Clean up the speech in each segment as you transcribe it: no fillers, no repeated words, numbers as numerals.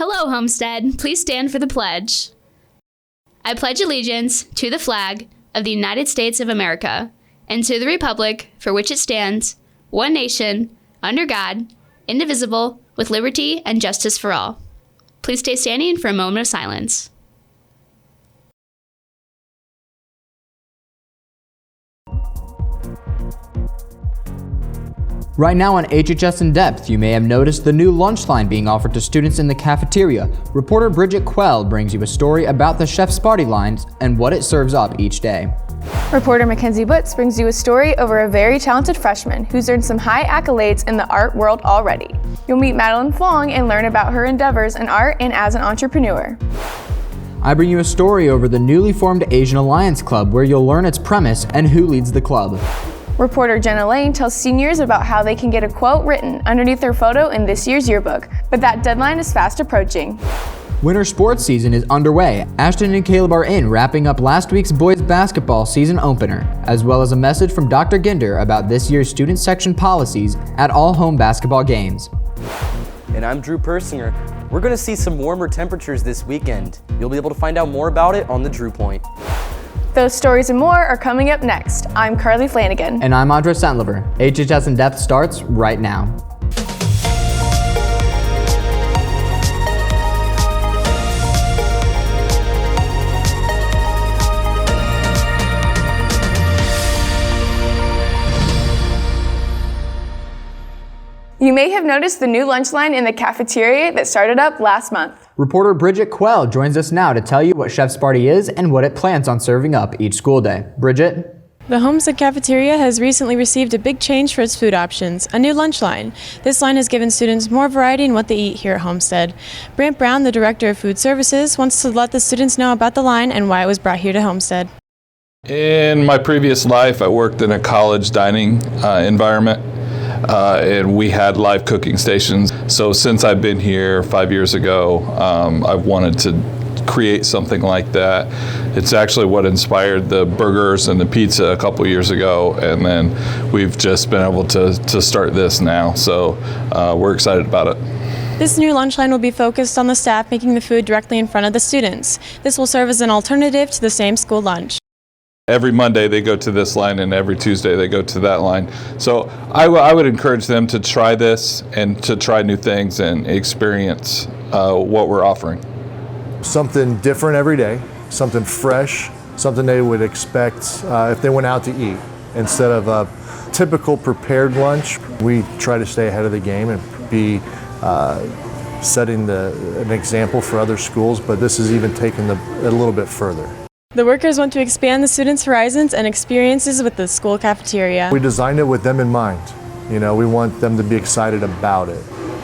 Hello, Homestead. Please stand for the pledge. I pledge allegiance to the flag of the United States of America and to the republic for which it stands, one nation, under God, indivisible, with liberty and justice for all. Please stay standing for a moment of silence. Right now on HHS In Depth, you may have noticed the new lunch line being offered to students in the cafeteria. Reporter Bridget Quell brings you a story about the Chef Sparty lines and what it serves up each day. Reporter Mackenzie Butts brings you a story over a very talented freshman who's earned some high accolades in the art world already. You'll meet Madeline Phuong and learn about her endeavors in art and as an entrepreneur. I bring you a story over the newly formed Asian Alliance Club, where you'll learn its premise and who leads the club. Reporter Jenna Lane tells seniors about how they can get a quote written underneath their photo in this year's yearbook, but that deadline is fast approaching. Winter sports season is underway. Ashton and Caleb are in, wrapping up last week's boys basketball season opener, as well as a message from Dr. Ginder about this year's student section policies at all home basketball games. And I'm Drew Persinger. We're going to see some warmer temperatures this weekend. You'll be able to find out more about it on the Drew Point. Those stories and more are coming up next. I'm Carly Flanagan. And I'm Audra Sentlever. HHS In Depth starts right now. You may have noticed the new lunch line in the cafeteria that started up last month. Reporter Bridget Quell joins us now to tell you what Chef Sparty is and what it plans on serving up each school day. Bridget? The Homestead cafeteria has recently received a big change for its food options, a new lunch line. This line has given students more variety in what they eat here at Homestead. Brant Brown, the director of food services, wants to let the students know about the line and why it was brought here to Homestead. In my previous life, I worked in a college dining environment. And we had live cooking stations. So since I've been here 5 years ago, I've wanted to create something like that. It's actually what inspired the burgers and the pizza a couple years ago, and then we've just been able to start this now. So we're excited about it. This new lunch line will be focused on the staff making the food directly in front of the students. This will serve as an alternative to the same school lunch. Every Monday they go to this line, and every Tuesday they go to that line. So I would encourage them to try this and to try new things and experience what we're offering. Something different every day, something fresh, something they would expect if they went out to eat. Instead of a typical prepared lunch, we try to stay ahead of the game and be setting an example for other schools, but this is even taking it a little bit further. The workers want to expand the students' horizons and experiences with the school cafeteria. We designed it with them in mind. You know, we want them to be excited about it.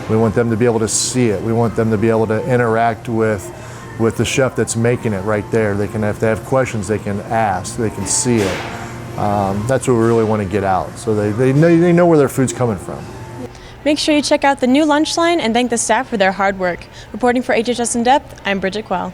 We want them to be able to see it. We want them to be able to interact with the chef that's making it right there. They can, if they have questions, they can ask, they can see it. That's what we really want to get out, so they know where their food's coming from. Make sure you check out the new lunch line and thank the staff for their hard work. Reporting for HHS In Depth, I'm Bridget Quell.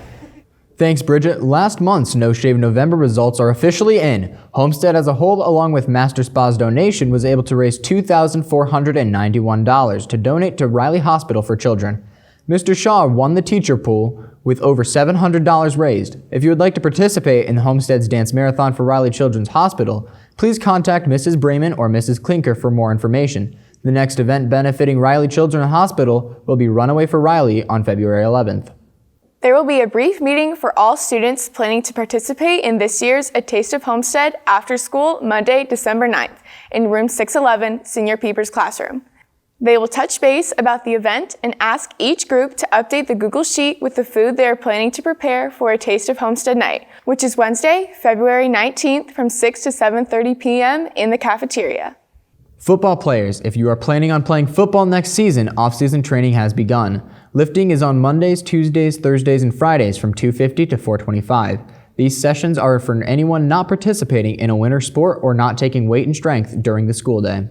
Thanks, Bridget. Last month's No Shave November results are officially in. Homestead as a whole, along with Master Spa's donation, was able to raise $2,491 to donate to Riley Hospital for Children. Mr. Shaw won the teacher pool with over $700 raised. If you would like to participate in the Homestead's Dance Marathon for Riley Children's Hospital, please contact Mrs. Brayman or Mrs. Klinker for more information. The next event benefiting Riley Children's Hospital will be Runaway for Riley on February 11th. There will be a brief meeting for all students planning to participate in this year's A Taste of Homestead after school Monday, December 9th in room 611, Senior Peepers classroom. They will touch base about the event and ask each group to update the Google Sheet with the food they are planning to prepare for A Taste of Homestead night, which is Wednesday, February 19th from 6 to 7:30 p.m. in the cafeteria. Football players, if you are planning on playing football next season, off-season training has begun. Lifting is on Mondays, Tuesdays, Thursdays, and Fridays from 2:50 to 4:25. These sessions are for anyone not participating in a winter sport or not taking weight and strength during the school day.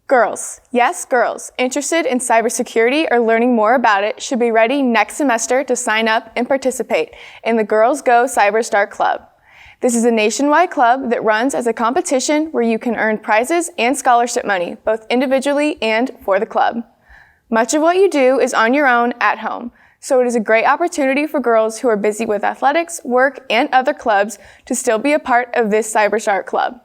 Girls, yes, girls, interested in cybersecurity or learning more about it should be ready next semester to sign up and participate in the Girls Go CyberStar Club. This is a nationwide club that runs as a competition where you can earn prizes and scholarship money, both individually and for the club. Much of what you do is on your own at home, So it is a great opportunity for girls who are busy with athletics, work, and other clubs to still be a part of this Cyber Shark Club.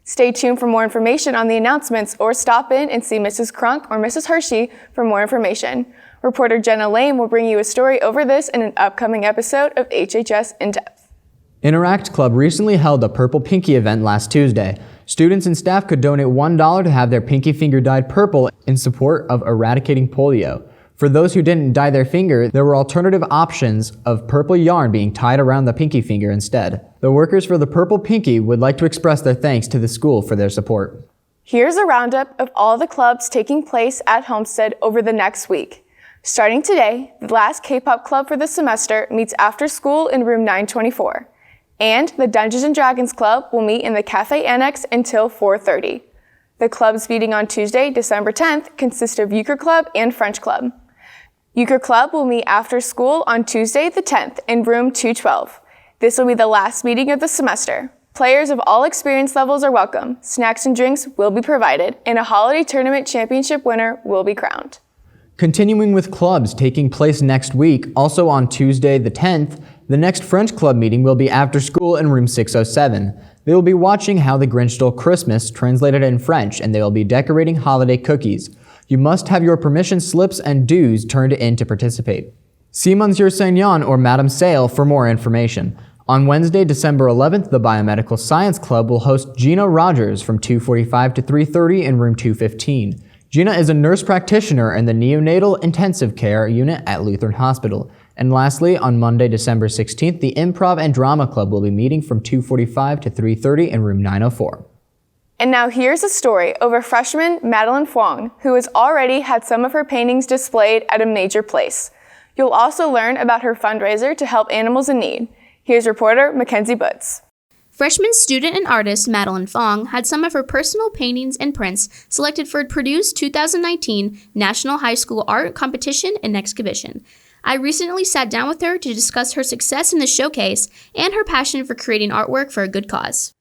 Stay tuned for more information on the announcements or stop in and see Mrs. Crunk or Mrs. Hershey for more information. Reporter Jenna Lane will bring you a story over this in an upcoming episode of HHS In Depth. Interact Club recently held a Purple Pinky event last Tuesday. Students and staff could donate $1 to have their pinky finger dyed purple in support of eradicating polio. For those who didn't dye their finger, there were alternative options of purple yarn being tied around the pinky finger instead. The workers for the Purple Pinky would like to express their thanks to the school for their support. Here's a roundup of all the clubs taking place at Homestead over the next week. Starting today, the last K-pop club for the semester meets after school in room 924. And the Dungeons & Dragons Club will meet in the Cafe Annex until 4:30. The clubs meeting on Tuesday, December 10th, consist of Euchre Club and French Club. Euchre Club will meet after school on Tuesday the 10th in room 212. This will be the last meeting of the semester. Players of all experience levels are welcome, snacks and drinks will be provided, and a holiday tournament championship winner will be crowned. Continuing with clubs taking place next week, also on Tuesday the 10th, the next French Club meeting will be after school in room 607. They will be watching How the Grinch Stole Christmas, translated in French, and they will be decorating holiday cookies. You must have your permission slips and dues turned in to participate. See Monsieur Saignon or Madame Sale for more information. On Wednesday, December 11th, the Biomedical Science Club will host Gina Rogers from 2:45 to 3:30 in room 215. Gina is a nurse practitioner in the neonatal intensive care unit at Lutheran Hospital. And lastly, on Monday, December 16th, the Improv and Drama Club will be meeting from 2:45 to 3:30 in room 904. And now here's a story over freshman Madeline Phuong, who has already had some of her paintings displayed at a major place. You'll also learn about her fundraiser to help animals in need. Here's reporter Mackenzie Butts. Freshman student and artist Madeline Phuong had some of her personal paintings and prints selected for Purdue's 2019 National High School Art Competition and Exhibition. I recently sat down with her to discuss her success in the showcase and her passion for creating artwork for a good cause.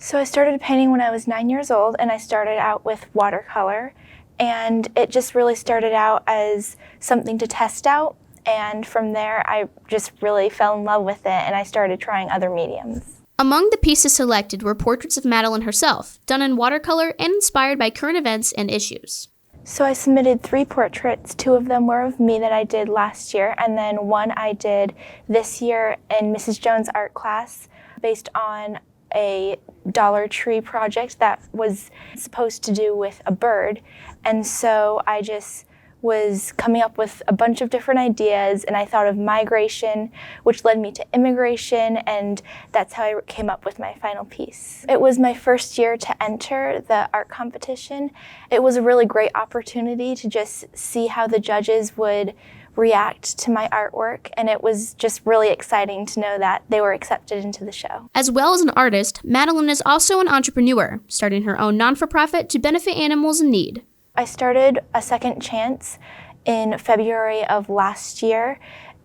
So I started painting when I was 9 years old, and I started out with watercolor, and it just really started out as something to test out, and from there I just really fell in love with it, and I started trying other mediums. Among the pieces selected were portraits of Madeline herself, done in watercolor and inspired by current events and issues. So I submitted 3 portraits. 2 of them were of me that I did last year, and then 1 I did this year in Mrs. Jones' art class based on a Dollar Tree project that was supposed to do with a bird. And so I just was coming up with a bunch of different ideas, and I thought of migration, which led me to immigration, and that's how I came up with my final piece. It was my first year to enter the art competition. It was a really great opportunity to just see how the judges would react to my artwork, and it was just really exciting to know that they were accepted into the show. As well as an artist, Madeline is also an entrepreneur, starting her own non-for-profit to benefit animals in need. I started a Second Chance in February of last year,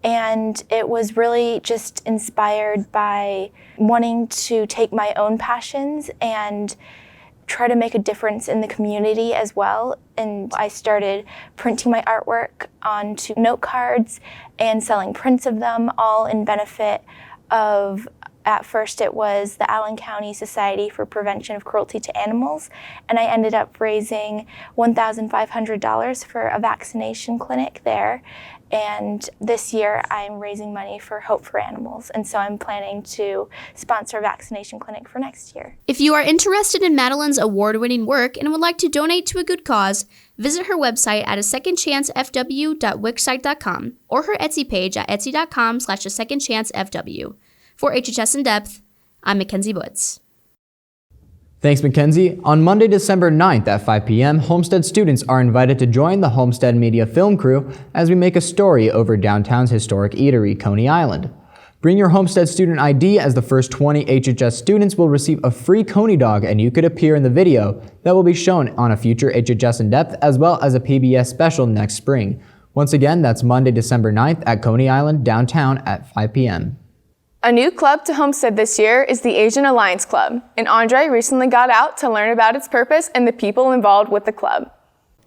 and it was really just inspired by wanting to take my own passions and try to make a difference in the community as well. And I started printing my artwork onto note cards and selling prints of them, all in benefit of, at first it was the Allen County Society for Prevention of Cruelty to Animals, and I ended up raising $1,500 for a vaccination clinic there. And this year I'm raising money for Hope for Animals, and so I'm planning to sponsor a vaccination clinic for next year. If you are interested in Madeline's award-winning work and would like to donate to a good cause, visit her website at asecondchancefw.wixsite.com or her Etsy page at etsy.com/asecondchancefw. For HHS In Depth, I'm Mackenzie Butts. Thanks, Mackenzie. On Monday, December 9th at 5 p.m., Homestead students are invited to join the Homestead Media film crew as we make a story over downtown's historic eatery, Coney Island. Bring your Homestead student ID, as the first 20 HHS students will receive a free Coney dog, and you could appear in the video that will be shown on a future HHS In Depth as well as a PBS special next spring. Once again, that's Monday, December 9th at Coney Island, downtown at 5 p.m. A new club to Homestead this year is the Asian Alliance Club, and Andre recently got out to learn about its purpose and the people involved with the club.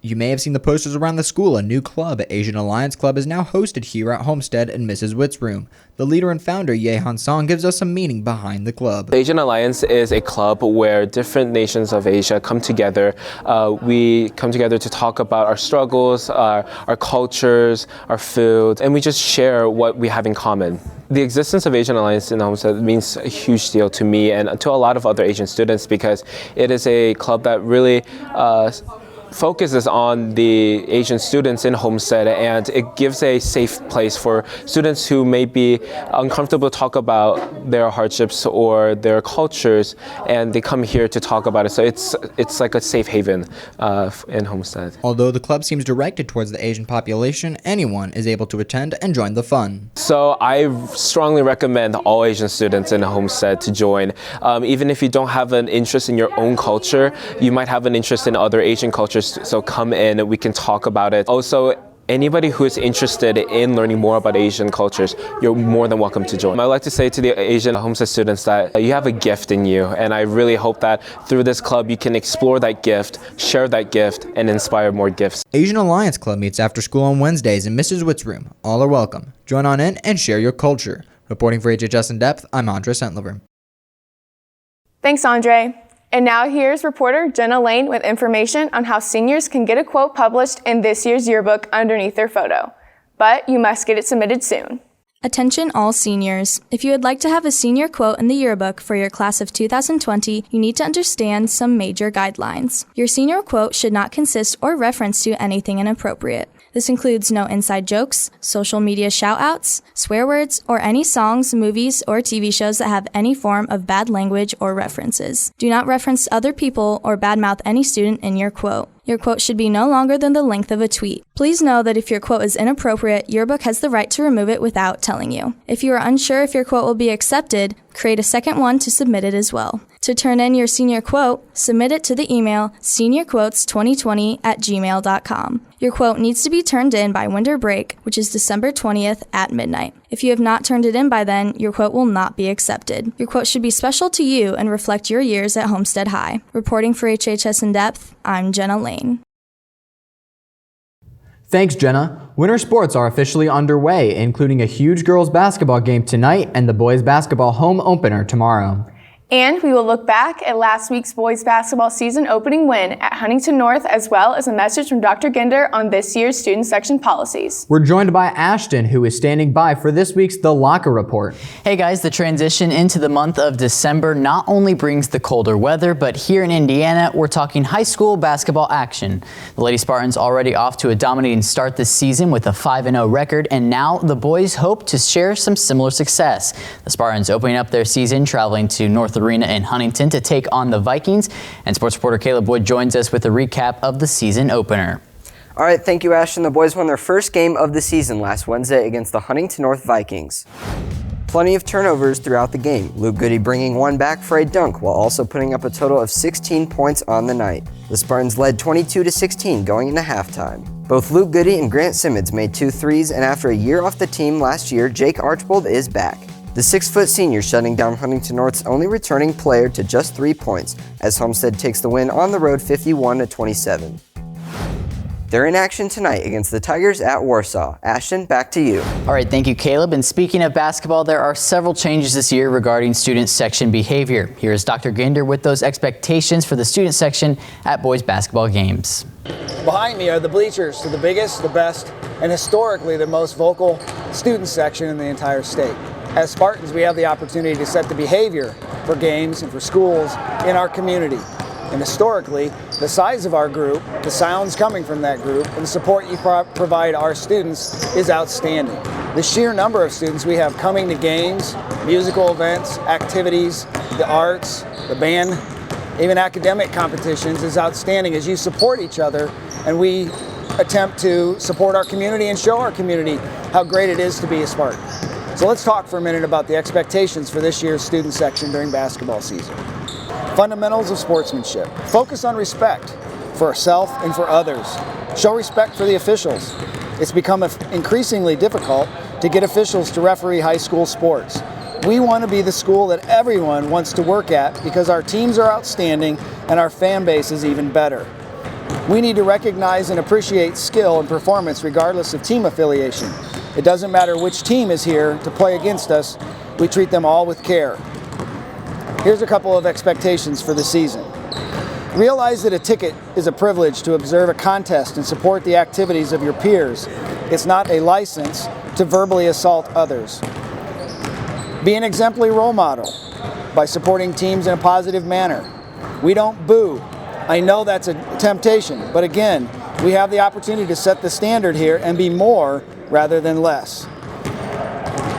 You may have seen the posters around the school. A new club, Asian Alliance Club, is now hosted here at Homestead in Mrs. Witt's room. The leader and founder, Ye-Han Song, gives us some meaning behind the club. The Asian Alliance is a club where different nations of Asia come together. We come together to talk about our struggles, our cultures, our food, and we just share what we have in common. The existence of Asian Alliance in Homestead means a huge deal to me and to a lot of other Asian students because it is a club that really focuses on the Asian students in Homestead, and it gives a safe place for students who may be uncomfortable to talk about their hardships or their cultures, and they come here to talk about it. So it's like a safe haven in Homestead. Although the club seems directed towards the Asian population, anyone is able to attend and join the fun. So I strongly recommend all Asian students in Homestead to join. Even if you don't have an interest in your own culture, you might have an interest in other Asian cultures. So come in and we can talk about it. Also, anybody who is interested in learning more about Asian cultures, you're more than welcome to join. I'd like to say to the Asian Homestead students that you have a gift in you, and I really hope that through this club you can explore that gift, share that gift, and inspire more gifts. Asian Alliance Club meets after school on Wednesdays in Mrs. Witt's room. All are welcome. Join on in and share your culture. Reporting for HHS In Depth, I'm Andre Sentlever. Thanks, Andre. And now here's reporter Jenna Lane with information on how seniors can get a quote published in this year's yearbook underneath their photo. But you must get it submitted soon. Attention all seniors. If you would like to have a senior quote in the yearbook for your class of 2020, you need to understand some major guidelines. Your senior quote should not consist or reference to anything inappropriate. This includes no inside jokes, social media shout-outs, swear words, or any songs, movies, or TV shows that have any form of bad language or references. Do not reference other people or badmouth any student in your quote. Your quote should be no longer than the length of a tweet. Please know that if your quote is inappropriate, Yearbook has the right to remove it without telling you. If you are unsure if your quote will be accepted, create a second one to submit it as well. To turn in your senior quote, submit it to the email seniorquotes2020@gmail.com. Your quote needs to be turned in by winter break, which is December 20th at midnight. If you have not turned it in by then, your quote will not be accepted. Your quote should be special to you and reflect your years at Homestead High. Reporting for HHS In Depth, I'm Jenna Lane. Thanks, Jenna. Winter sports are officially underway, including a huge girls basketball game tonight and the boys basketball home opener tomorrow. And we will look back at last week's boys basketball season opening win at Huntington North, as well as a message from Dr. Ginder on this year's student section policies. We're joined by Ashton, who is standing by for this week's The Locker Report. Hey guys, the transition into the month of December not only brings the colder weather, but here in Indiana, we're talking high school basketball action. The Lady Spartans already off to a dominating start this season with a 5-0 record, and now the boys hope to share some similar success. The Spartans opening up their season traveling to North Arena in Huntington to take on the Vikings, and sports reporter Caleb Wood joins us with a recap of the season opener. All right, thank you, Ashton. The boys won their first game of the season last Wednesday against the Huntington North Vikings. Plenty of turnovers throughout the game, Luke Goody bringing one back for a dunk while also putting up a total of 16 points on the night. The Spartans led 22-16 going into halftime. Both Luke Goody and Grant Simmons made 2 threes, and after a year off the team last year, Jake Archbold is back. The 6-foot senior shutting down Huntington North's only returning player to just 3 points as Homestead takes the win on the road 51-27. They're in action tonight against the Tigers at Warsaw. Ashton, back to you. All right, thank you, Caleb. And speaking of basketball, there are several changes this year regarding student section behavior. Here's Dr. Ginder with those expectations for the student section at boys basketball games. Behind me are the bleachers, so the biggest, the best, and historically the most vocal student section in the entire state. As Spartans, we have the opportunity to set the behavior for games and for schools in our community. And historically, the size of our group, the sounds coming from that group, and the support you provide our students is outstanding. The sheer number of students we have coming to games, musical events, activities, the arts, the band, even academic competitions is outstanding as you support each other, and we attempt to support our community and show our community how great it is to be a Spartan. So let's talk for a minute about the expectations for this year's student section during basketball season. Fundamentals of sportsmanship. Focus on respect for self and for others. Show respect for the officials. It's become increasingly difficult to get officials to referee high school sports. We want to be the school that everyone wants to work at because our teams are outstanding and our fan base is even better. We need to recognize and appreciate skill and performance regardless of team affiliation. It doesn't matter which team is here to play against us, we treat them all with care. Here's a couple of expectations for the season. Realize that a ticket is a privilege to observe a contest and support the activities of your peers. It's not a license to verbally assault others. Be an exemplary role model by supporting teams in a positive manner. We don't boo. I know that's a temptation, but again, we have the opportunity to set the standard here and be more rather than less.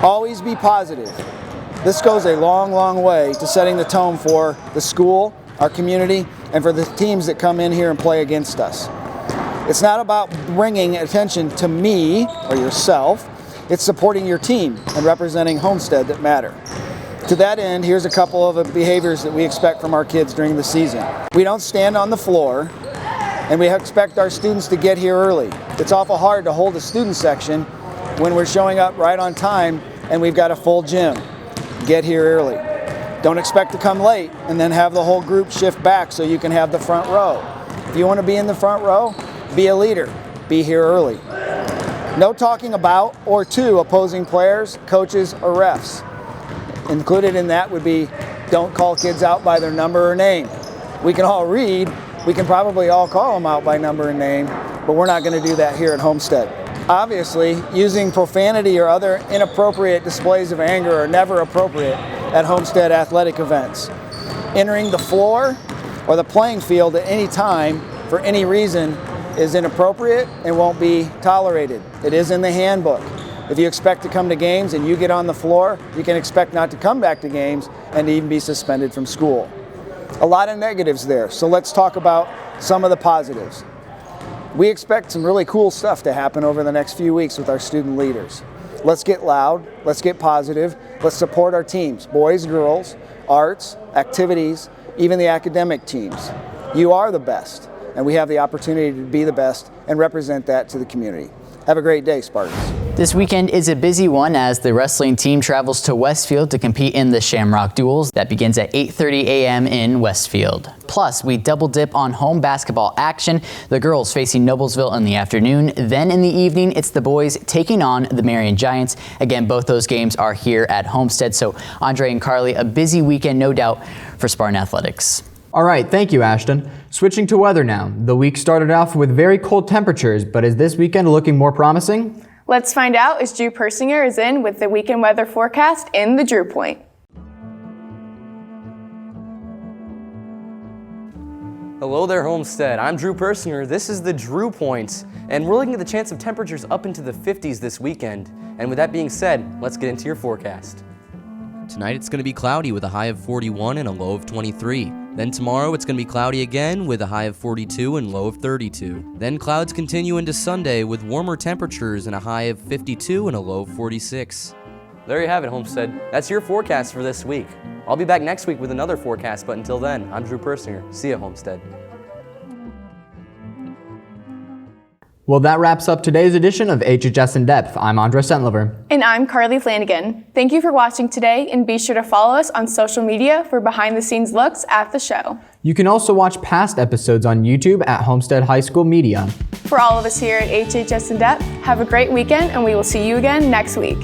Always be positive. This goes a long, long way to setting the tone for the school, our community, and for the teams that come in here and play against us. It's not about bringing attention to me or yourself. It's supporting your team and representing Homestead that matter. To that end, here's a couple of the behaviors that we expect from our kids during the season. We don't stand on the floor, and we expect our students to get here early. It's awful hard to hold a student section when we're showing up right on time and we've got a full gym. Get here early. Don't expect to come late and then have the whole group shift back so you can have the front row. If you want to be in the front row, be a leader. Be here early. No talking about or to opposing players, coaches, or refs. Included in that would be don't call kids out by their number or name. We can all read, we can probably all call them out by number and name, but we're not going to do that here at Homestead. Obviously, using profanity or other inappropriate displays of anger are never appropriate at Homestead athletic events. Entering the floor or the playing field at any time for any reason is inappropriate and won't be tolerated. It is in the handbook. If you expect to come to games and you get on the floor, you can expect not to come back to games and even be suspended from school. A lot of negatives there, so let's talk about some of the positives. We expect some really cool stuff to happen over the next few weeks with our student leaders. Let's get loud, let's get positive, let's support our teams, boys, girls, arts, activities, even the academic teams. You are the best, and we have the opportunity to be the best and represent that to the community. Have a great day, Spartans. This weekend is a busy one as the wrestling team travels to Westfield to compete in the Shamrock Duels. That begins at 8:30 a.m. in Westfield. Plus, we double dip on home basketball action. The girls facing Noblesville in the afternoon. Then in the evening, it's the boys taking on the Marion Giants. Again, both those games are here at Homestead. So, Andre and Carly, a busy weekend, no doubt, for Spartan Athletics. All right, thank you, Ashton. Switching to weather now. The week started off with very cold temperatures, but is this weekend looking more promising? Let's find out as Drew Persinger is in with the weekend weather forecast in the Drew Point. Hello there, Homestead. I'm Drew Persinger. This is the Drew Point, and we're looking at the chance of temperatures up into the 50s this weekend. And with that being said, let's get into your forecast. Tonight it's going to be cloudy with a high of 41 and a low of 23. Then tomorrow it's going to be cloudy again with a high of 42 and low of 32. Then clouds continue into Sunday with warmer temperatures and a high of 52 and a low of 46. There you have it, Homestead. That's your forecast for this week. I'll be back next week with another forecast, but until then, I'm Drew Persinger. See ya, Homestead. Well, that wraps up today's edition of HHS In Depth. I'm Andre Sentlever. And I'm Carly Flanagan. Thank you for watching today, and be sure to follow us on social media for behind-the-scenes looks at the show. You can also watch past episodes on YouTube at Homestead High School Media. For all of us here at HHS In Depth, have a great weekend, and we will see you again next week.